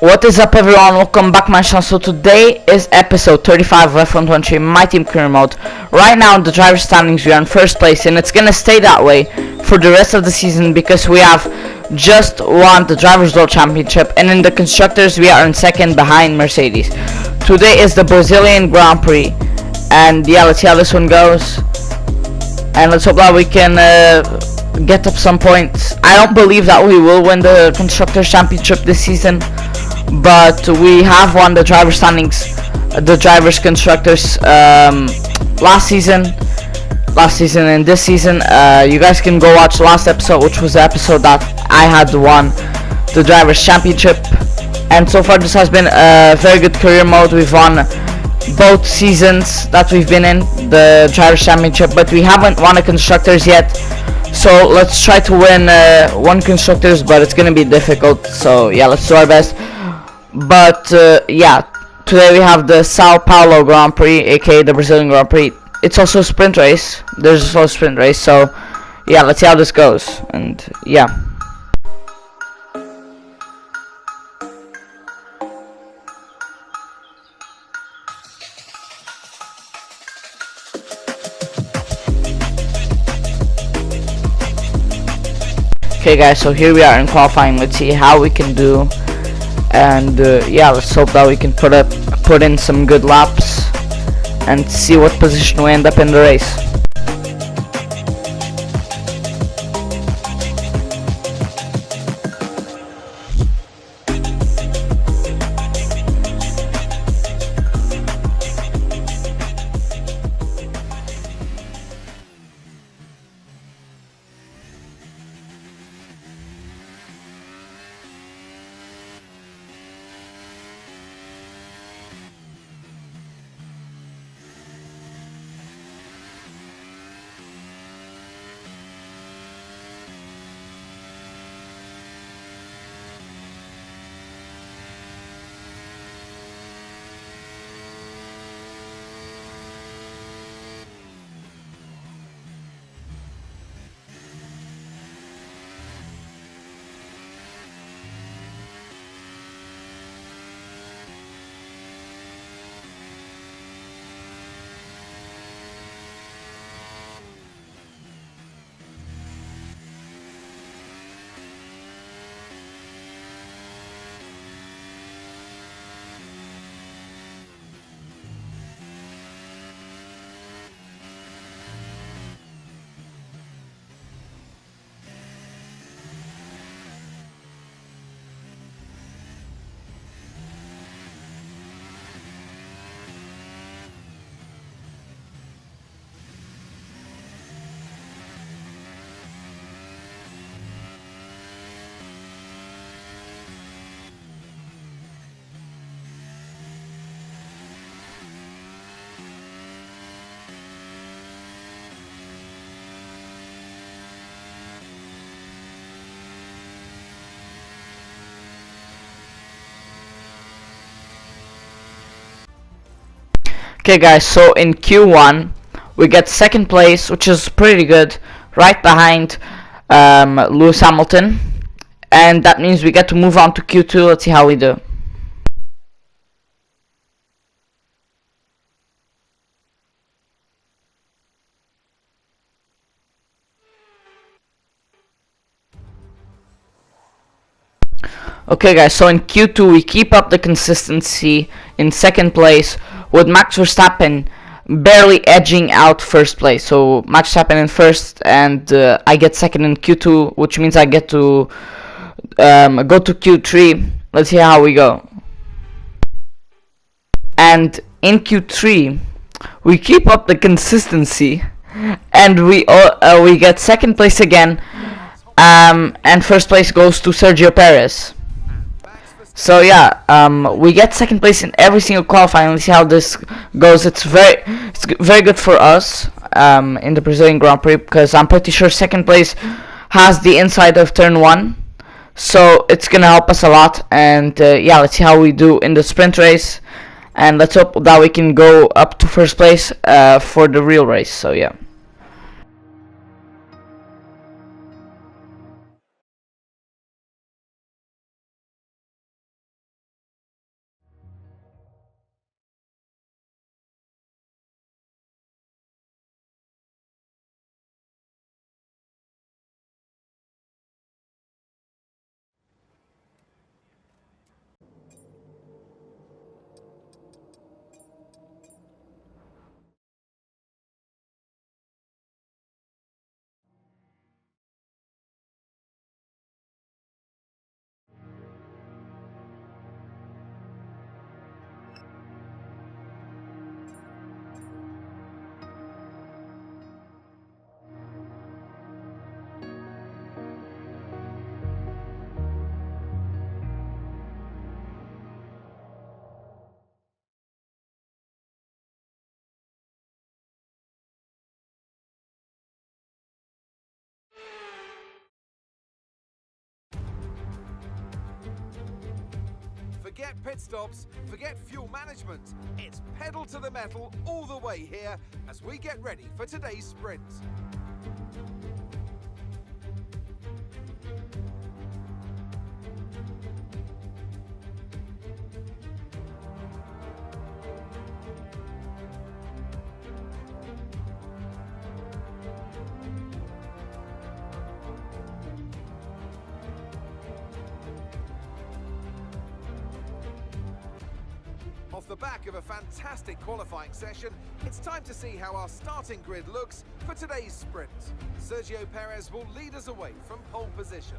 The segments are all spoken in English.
What is up, everyone? Welcome back to my channel. So today is episode 35 of F123, my team career mode. Right now in the driver standings we are in first place, and it's gonna stay that way for the rest of the season because we have just won the Drivers' World Championship, and in the constructors we are in second behind Mercedes. Today is the Brazilian Grand Prix, and yeah, let's see how this one goes, and let's hope that we can get up some points. I don't believe that we will win the constructors championship this season, but we have won the driver standings, the drivers constructors last season and this season. You guys can go watch the last episode, which was the episode that I had won the drivers championship. And so far this has been a very good career mode. We've won both seasons that we've been in the drivers championship, but we haven't won a constructors yet. So let's try to win one constructors, but it's gonna be difficult. So yeah, let's do our best. But yeah, today we have the Sao Paulo Grand Prix, aka the Brazilian Grand Prix. It's also a sprint race. There's also a sprint race. So yeah, let's see how this goes. And yeah. Okay guys, so here we are in qualifying. Let's see how we can do, and yeah, let's hope that we can put in some good laps and see what position we end up in the race. Okay guys, so in Q1 we get second place, which is pretty good, right behind Lewis Hamilton, and that means we get to move on to Q2. Let's see how we do. Okay guys, so in Q2 we keep up the consistency in second place with Max Verstappen barely edging out first place. So Max Verstappen in first, and I get second in Q2, which means I get to go to Q3. Let's see how we go. And in Q3 we keep up the consistency, and we get second place again, and first place goes to Sergio Perez. So yeah, we get second place in every single qualifying. Let's see how this goes. It's very good for us in the Brazilian Grand Prix, because I'm pretty sure second place has the inside of turn 1, so it's gonna help us a lot. And yeah, let's see how we do in the sprint race, and let's hope that we can go up to first place for the real race. So yeah. Forget pit stops, forget fuel management. It's pedal to the metal all the way here as we get ready for today's sprint. Off the back of a fantastic qualifying session, it's time to see how our starting grid looks for today's sprint. Sergio Perez will lead us away from pole position,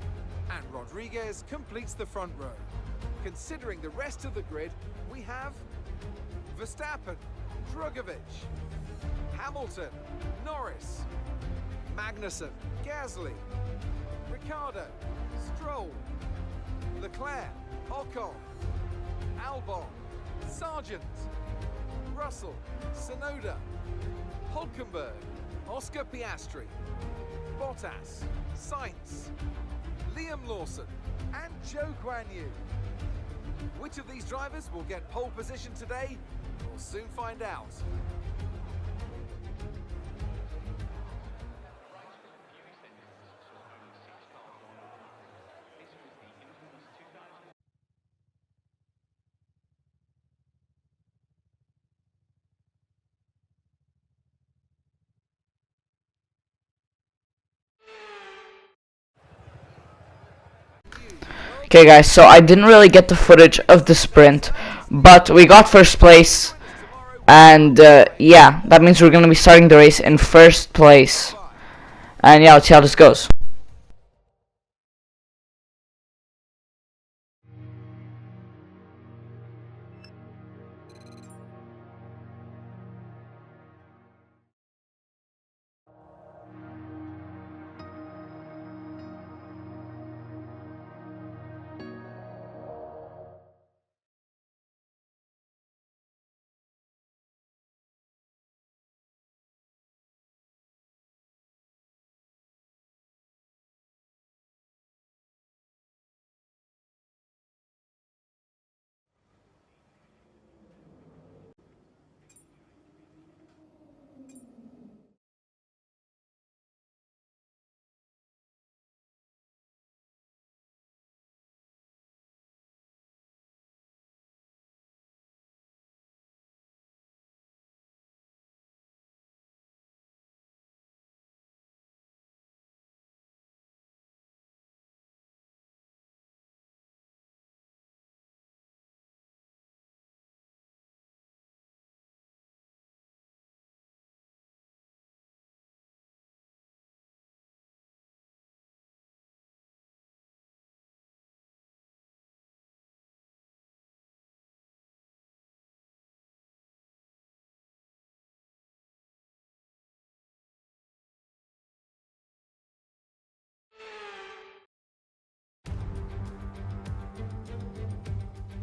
and Rodriguez completes the front row. Considering the rest of the grid, we have Verstappen, Drugovich, Hamilton, Norris, Magnussen, Gasly, Ricciardo, Stroll, Leclerc, Ocon, Albon, Sargent, Russell, Tsunoda, Hülkenberg, Oscar Piastri, Bottas, Sainz, Liam Lawson, and Zhou Guanyu. Which of these drivers will get pole position today? We'll soon find out. Okay guys, so I didn't really get the footage of the sprint, but we got first place, and yeah, that means we're gonna be starting the race in first place. And yeah, let's see how this goes.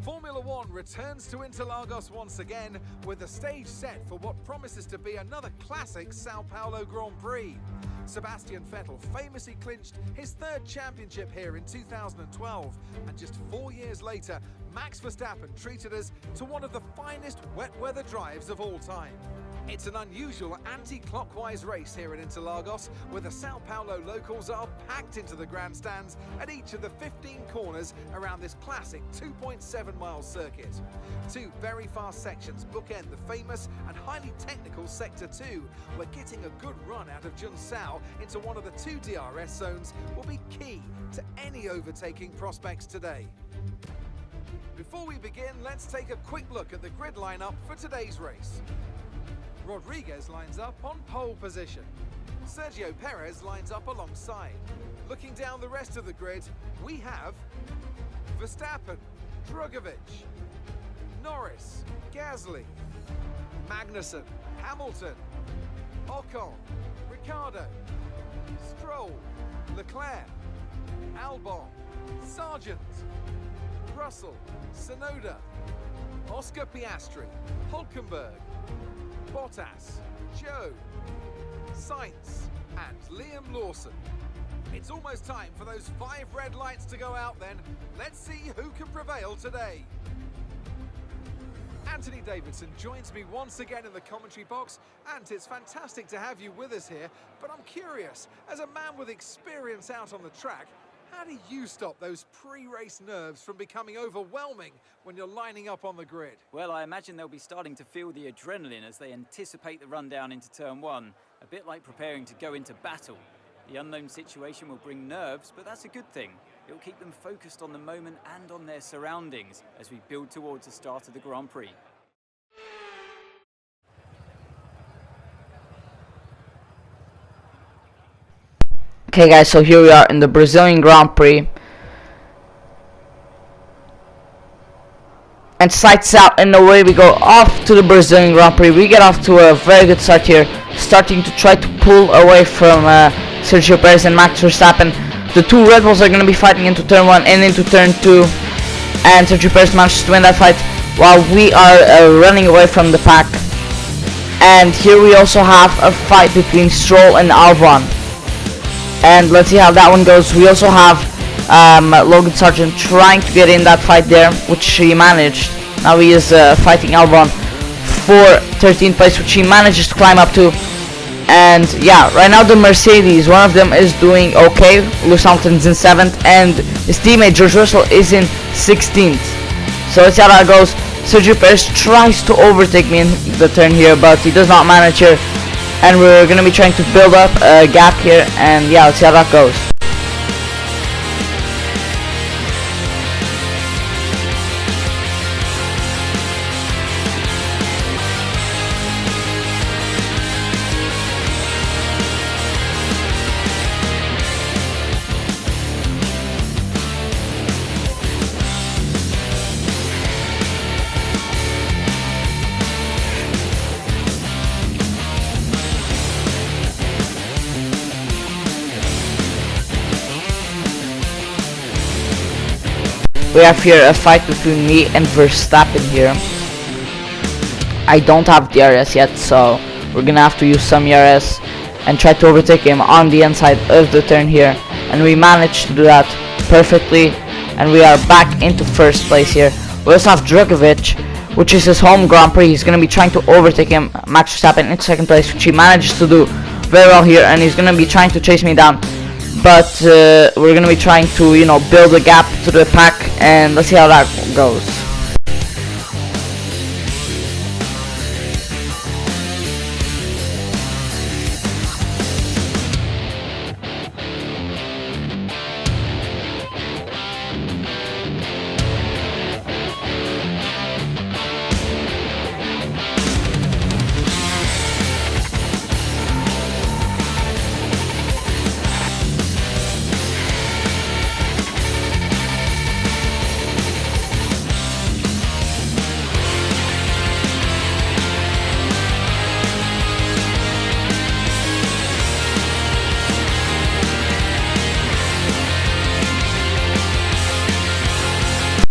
Formula One returns to Interlagos once again with the stage set for what promises to be another classic Sao Paulo Grand Prix. Sebastian Vettel famously clinched his third championship here in 2012, and just 4 years later, Max Verstappen treated us to one of the finest wet weather drives of all time. It's an unusual anti-clockwise race here in Interlagos, where the Sao Paulo locals are packed into the grandstands at each of the 15 corners around this classic 2.7-mile circuit. Two very fast sections bookend the famous and highly technical Sector 2, where getting a good run out of Junsao into one of the two DRS zones will be key to any overtaking prospects today. Before we begin, let's take a quick look at the grid lineup for today's race. Rodriguez lines up on pole position. Sergio Perez lines up alongside. Looking down the rest of the grid, we have Verstappen, Drugovich, Norris, Gasly, Magnussen, Hamilton, Ocon, Ricciardo, Stroll, Leclerc, Albon, Sargent, Russell, Tsunoda, Oscar Piastri, Hülkenberg, Bottas, Zhou, Sainz, and Liam Lawson. It's almost time for those 5 red lights to go out then. Let's see who can prevail today. Anthony Davidson joins me once again in the commentary box. Ant, it's fantastic to have you with us here, but I'm curious, as a man with experience out on the track, how do you stop those pre-race nerves from becoming overwhelming when you're lining up on the grid? Well, I imagine they'll be starting to feel the adrenaline as they anticipate the run down into turn one, a bit like preparing to go into battle. The unknown situation will bring nerves, but that's a good thing. It'll keep them focused on the moment and on their surroundings as we build towards the start of the Grand Prix. Okay guys, so here we are in the Brazilian Grand Prix. And sights out and away we go off to the Brazilian Grand Prix. We get off to a very good start here, starting to try to pull away from Sergio Perez and Max Verstappen. The two Red Bulls are going to be fighting into turn 1 and into turn 2. And Sergio Perez manages to win that fight while we are running away from the pack. And here we also have a fight between Stroll and Albon. And let's see how that one goes. We also have Logan Sargent trying to get in that fight there, which he managed. Now he is fighting Albon for 13th place, which he manages to climb up to. And yeah, right now the Mercedes, one of them is doing okay. Lewis Hamilton's in 7th, and his teammate George Russell is in 16th. So let's see how that goes. Sergio Perez tries to overtake me in the turn here, but he does not manage here. And we're going to be trying to build up a gap here, and yeah, let's see how that goes. We have here a fight between me and Verstappen here. I don't have DRS yet, so we're gonna have to use some ERS and try to overtake him on the inside of the turn here. And we managed to do that perfectly, and we are back into first place here. We also have Drugovich, which is his home Grand Prix. He's gonna be trying to overtake him, Max Verstappen, in 2nd place, which he manages to do very well here, and he's gonna be trying to chase me down. But we're gonna be trying to, you know, build a gap to the pack, and let's see how that goes.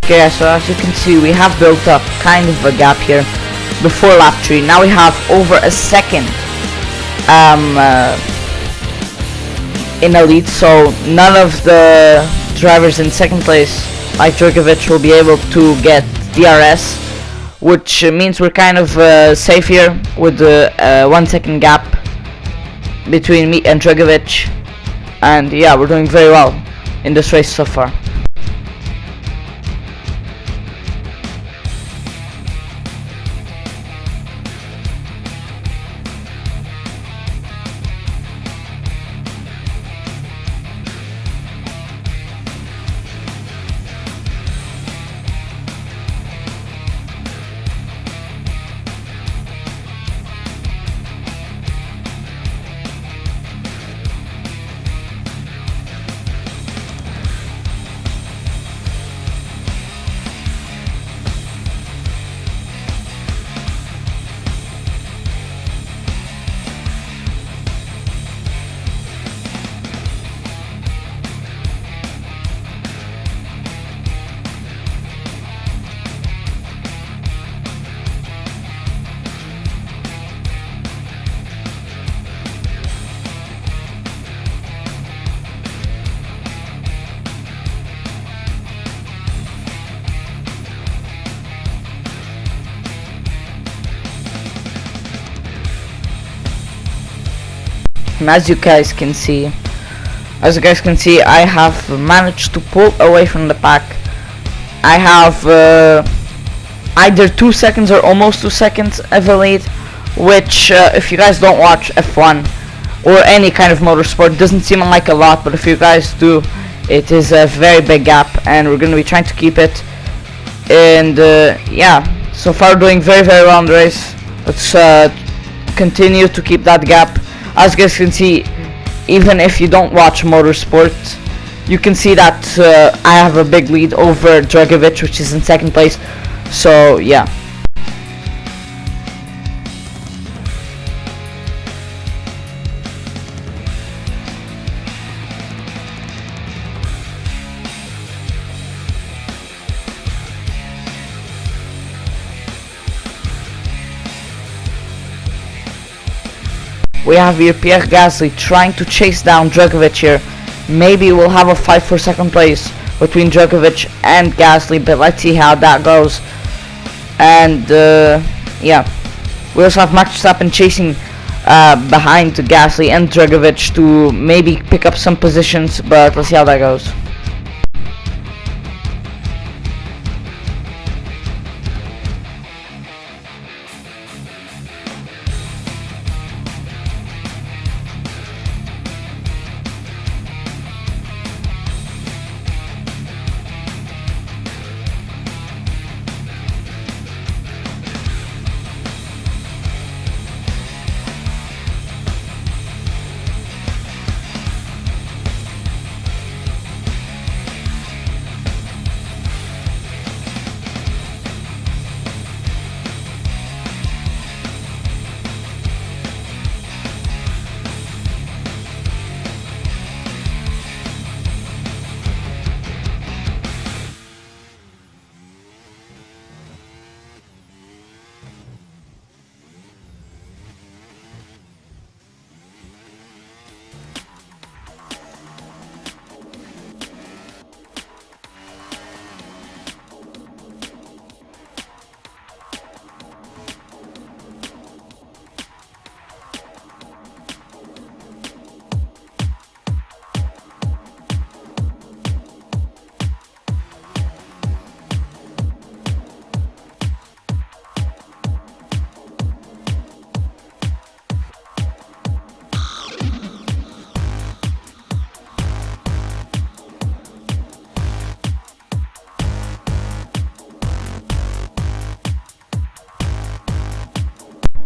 Okay, so as you can see, we have built up kind of a gap here before lap 3. Now we have over a second in the lead, so none of the drivers in 2nd place, like Drugovich, will be able to get DRS, which means we're kind of safe here with the 1 second gap between me and Drugovich. And yeah, we're doing very well in this race so far. And as you guys can see, I have managed to pull away from the pack. I have either 2 seconds or almost 2 seconds of a lead, which if you guys don't watch F1 or any kind of motorsport, doesn't seem like a lot, but if you guys do, it is a very big gap, and we're going to be trying to keep it. And yeah, so far doing very well in the race. Let's continue to keep that gap. As you guys can see, even if you don't watch motorsport, you can see that I have a big lead over Dragovic, which is in second place. So yeah. We have here Pierre Gasly trying to chase down Dragovic here. Maybe we'll have a fight for second place between Dragovic and Gasly, but let's see how that goes. And yeah, we also have Max Verstappen chasing behind Gasly and Dragovic to maybe pick up some positions, but let's see how that goes.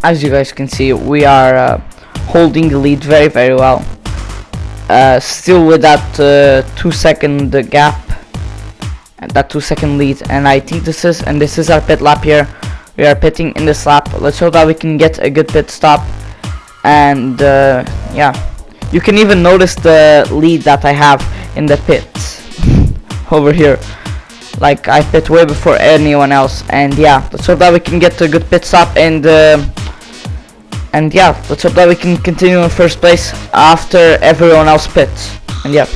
As you guys can see, we are holding the lead very well. Still with that 2 second gap, and that 2 second lead, and I think this is our pit lap here. We are pitting in this lap. Let's hope that we can get a good pit stop. And yeah, you can even notice the lead that I have in the pits over here. Like, I pit way before anyone else. And yeah, let's hope that we can get a good pit stop. And yeah, let's hope that we can continue in first place after everyone else pits. And yeah.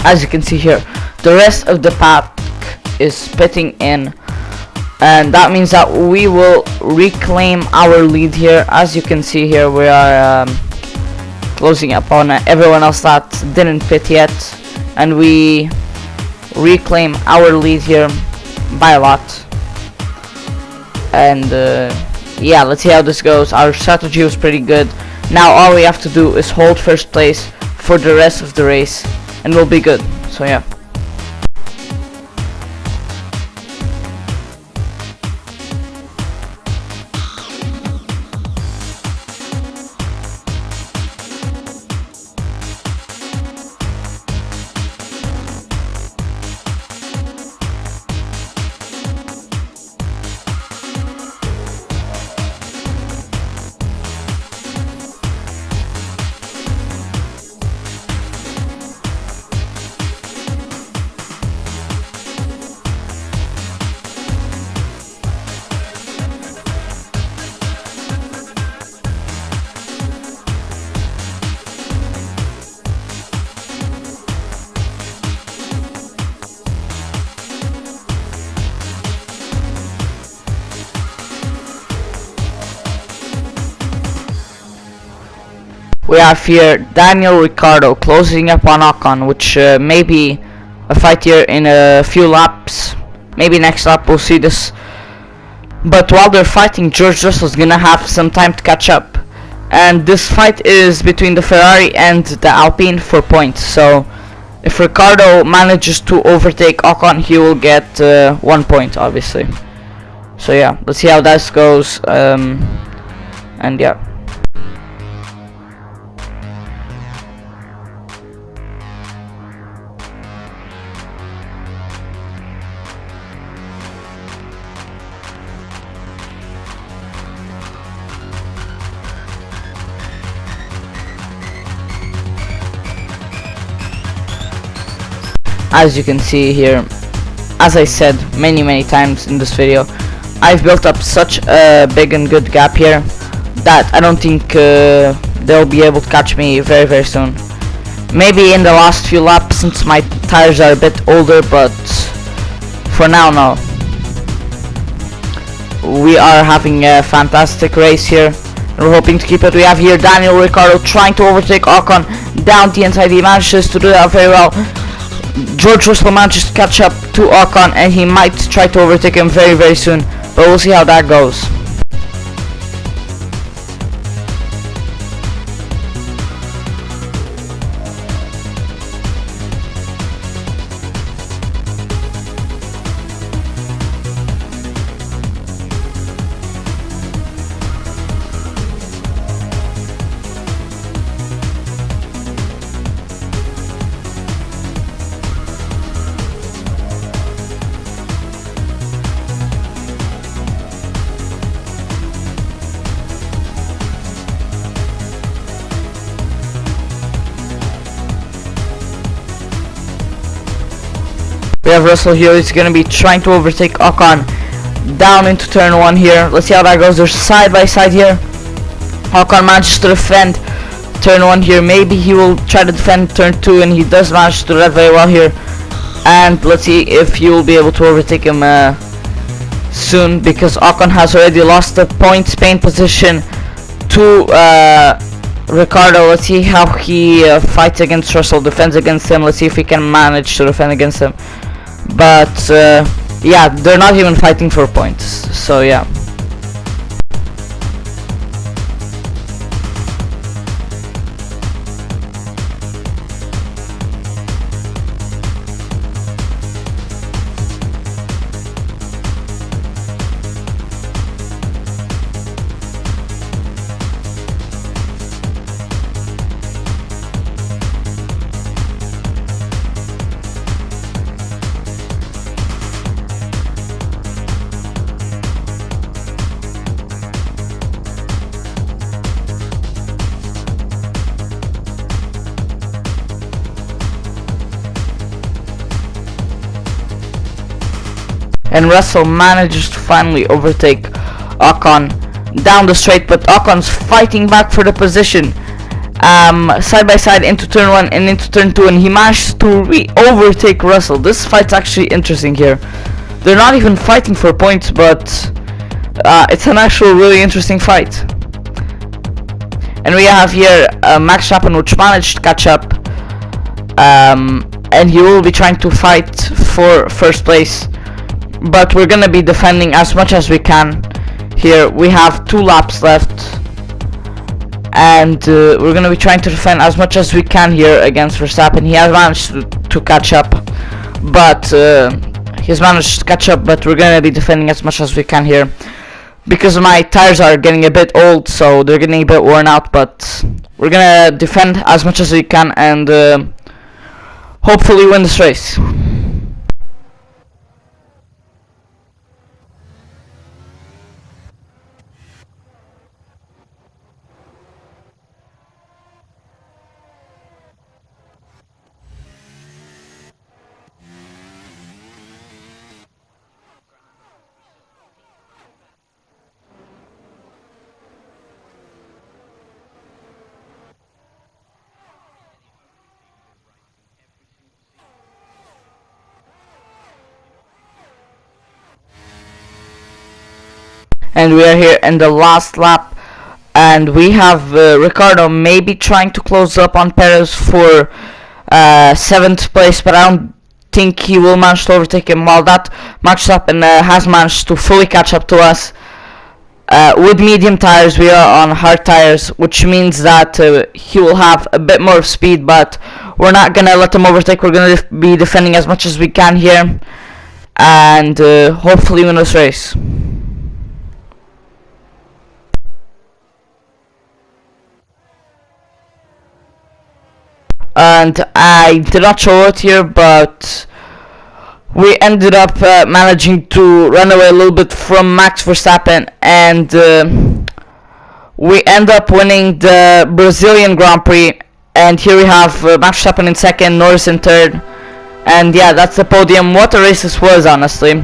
As you can see here, the rest of the pack is pitting in, and that means that we will reclaim our lead here. As you can see here, we are closing up on everyone else that didn't pit yet, and we reclaim our lead here by a lot. And yeah, let's see how this goes. Our strategy was pretty good. Now all we have to do is hold first place for the rest of the race, and we'll be good. So yeah. We have here Daniel Ricciardo closing up on Ocon, which may be a fight here in a few laps. Maybe next lap we'll see this. But while they're fighting, George Russell's gonna have some time to catch up. And this fight is between the Ferrari and the Alpine for points. So if Ricciardo manages to overtake Ocon, he will get 1 point, obviously. So yeah, let's see how that goes. And yeah. As you can see here, as I said many times in this video, I've built up such a big and good gap here that I don't think they'll be able to catch me very soon. Maybe in the last few laps, since my tires are a bit older, but for now, no. We are having a fantastic race here. We're hoping to keep it. We have here Daniel Ricciardo trying to overtake Ocon down the inside. He manages to do that very well. George Russell manages to catch up to Ocon, and he might try to overtake him very soon, but we'll see how that goes. We have Russell here. He's gonna be trying to overtake Ocon down into turn 1 here. Let's see how that goes. They're side by side here. Ocon manages to defend turn 1 here. Maybe he will try to defend turn 2, and he does manage to do that very well here. And let's see if he will be able to overtake him soon, because Ocon has already lost the points paint position to Ricciardo. Let's see how he fights against Russell, defends against him. Let's see if he can manage to defend against him. But yeah, they're not even fighting for points, so yeah. And Russell manages to finally overtake Ocon down the straight, but Ocon's fighting back for the position side by side into turn 1 and into turn 2, and he managed to overtake Russell. This fight's actually interesting here. They're not even fighting for points, but it's an actual really interesting fight. And we have here Max Verstappen, which managed to catch up, and he will be trying to fight for first place. But we're gonna be defending as much as we can here. We have 2 laps left, and we're gonna be trying to defend as much as we can here against Verstappen. He has managed to catch up, but he's managed to catch up, but we're gonna be defending as much as we can here, because my tires are getting a bit old, so they're getting a bit worn out. But we're gonna defend as much as we can, and hopefully win this race. And we are here in the last lap, and we have Ricardo maybe trying to close up on Perez for 7th place, but I don't think he will manage to overtake him, while that Max Verstappen has managed to fully catch up to us. With medium tires, we are on hard tires, which means that he will have a bit more speed, but we're not gonna let him overtake. We're gonna be defending as much as we can here, and hopefully win this race. And I did not show it here, but we ended up managing to run away a little bit from Max Verstappen, and we end up winning the Brazilian Grand Prix. And here we have Max Verstappen in 2nd, Norris in 3rd, and yeah, that's the podium. What a race this was, honestly.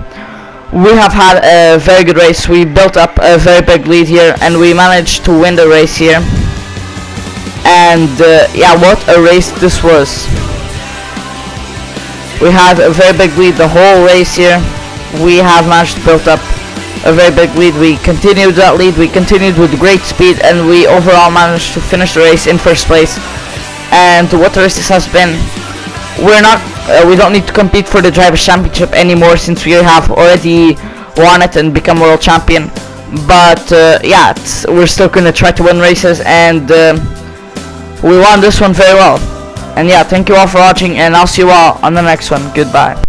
We have had a very good race. We built up a very big lead here, and we managed to win the race here. And yeah, what a race this was. We had a very big lead the whole race here. We have managed to build up a very big lead. We continued that lead, we continued with great speed, and we overall managed to finish the race in 1st place. And what a race this has been. We don't need to compete for the Drivers' Championship anymore, since we have already won it and become world champion. But yeah, we're still gonna try to win races, and we won this one very well. And yeah, thank you all for watching, and I'll see you all on the next one. Goodbye.